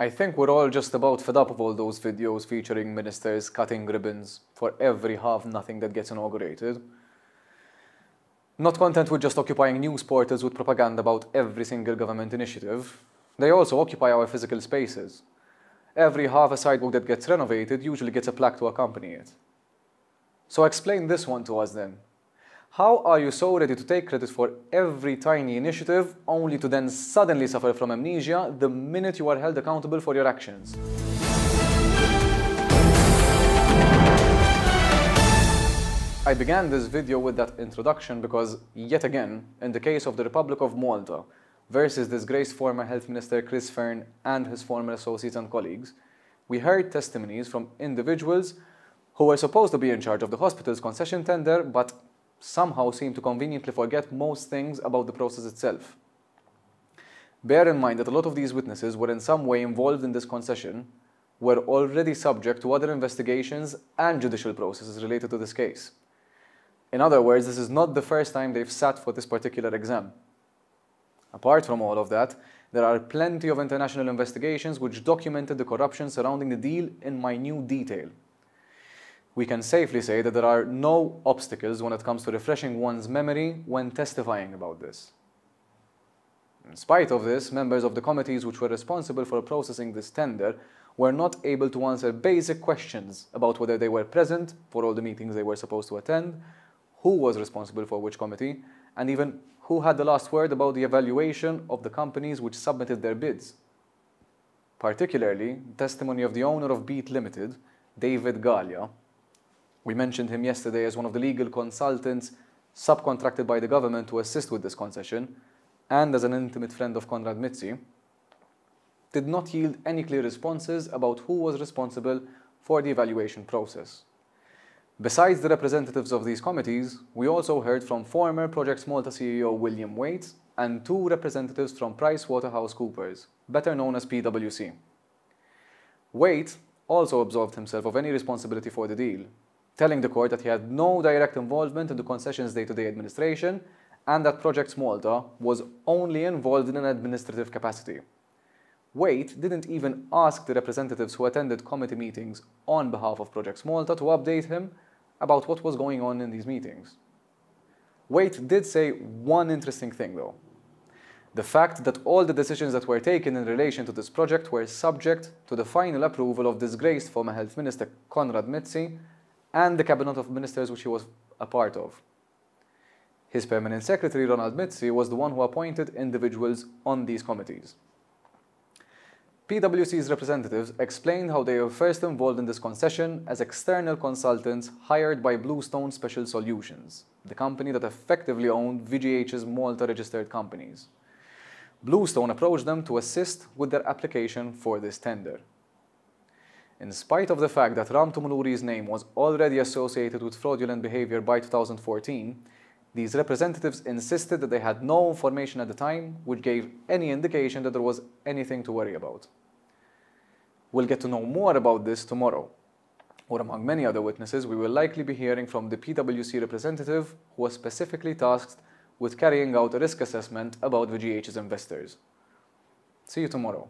I think we're all just about fed up of all those videos featuring ministers cutting ribbons for every half-nothing that gets inaugurated. Not content with just occupying news portals with propaganda about every single government initiative, they also occupy our physical spaces. Every half a sidewalk that gets renovated usually gets a plaque to accompany it. So explain this one to us then. How are you so ready to take credit for every tiny initiative only to then suddenly suffer from amnesia the minute you are held accountable for your actions? I began this video with that introduction because, yet again, in the case of the Republic of Malta versus disgraced former Health Minister Chris Fearn and his former associates and colleagues, we heard testimonies from individuals who were supposed to be in charge of the hospital's concession tender but somehow seem to conveniently forget most things about the process itself. Bear in mind that a lot of these witnesses were in some way involved in this concession, were already subject to other investigations and judicial processes related to this case. In other words, this is not the first time they've sat for this particular exam. Apart from all of that, there are plenty of international investigations which documented the corruption surrounding the deal in minute detail. We can safely say that there are no obstacles when it comes to refreshing one's memory when testifying about this. In spite of this, members of the committees which were responsible for processing this tender were not able to answer basic questions about whether they were present for all the meetings they were supposed to attend, who was responsible for which committee, and even who had the last word about the evaluation of the companies which submitted their bids. Particularly, testimony of the owner of Beat Limited, David Gallia. We mentioned him yesterday as one of the legal consultants subcontracted by the government to assist with this concession, and as an intimate friend of Konrad Mizzi, did not yield any clear responses about who was responsible for the evaluation process. Besides the representatives of these committees, we also heard from former Projects Malta CEO William Waite and two representatives from PricewaterhouseCoopers, better known as PwC. Waite also absolved himself of any responsibility for the deal, telling the court that he had no direct involvement in the concession's day-to-day administration and that Projects Malta was only involved in an administrative capacity. Waite didn't even ask the representatives who attended committee meetings on behalf of Projects Malta to update him about what was going on in these meetings. Waite did say one interesting thing though. The fact that all the decisions that were taken in relation to this project were subject to the final approval of disgraced former Health Minister Konrad Mizzi and the Cabinet of Ministers which he was a part of. His permanent secretary, Ronald Mizzi, was the one who appointed individuals on these committees. PwC's representatives explained how they were first involved in this concession as external consultants hired by Bluestone Special Solutions, the company that effectively owned VGH's Malta-registered companies. Bluestone approached them to assist with their application for this tender. In spite of the fact that Ramtu Muluri's name was already associated with fraudulent behavior by 2014, these representatives insisted that they had no information at the time which gave any indication that there was anything to worry about. We'll get to know more about this tomorrow, or among many other witnesses, we will likely be hearing from the PwC representative who was specifically tasked with carrying out a risk assessment about VGH's investors. See you tomorrow.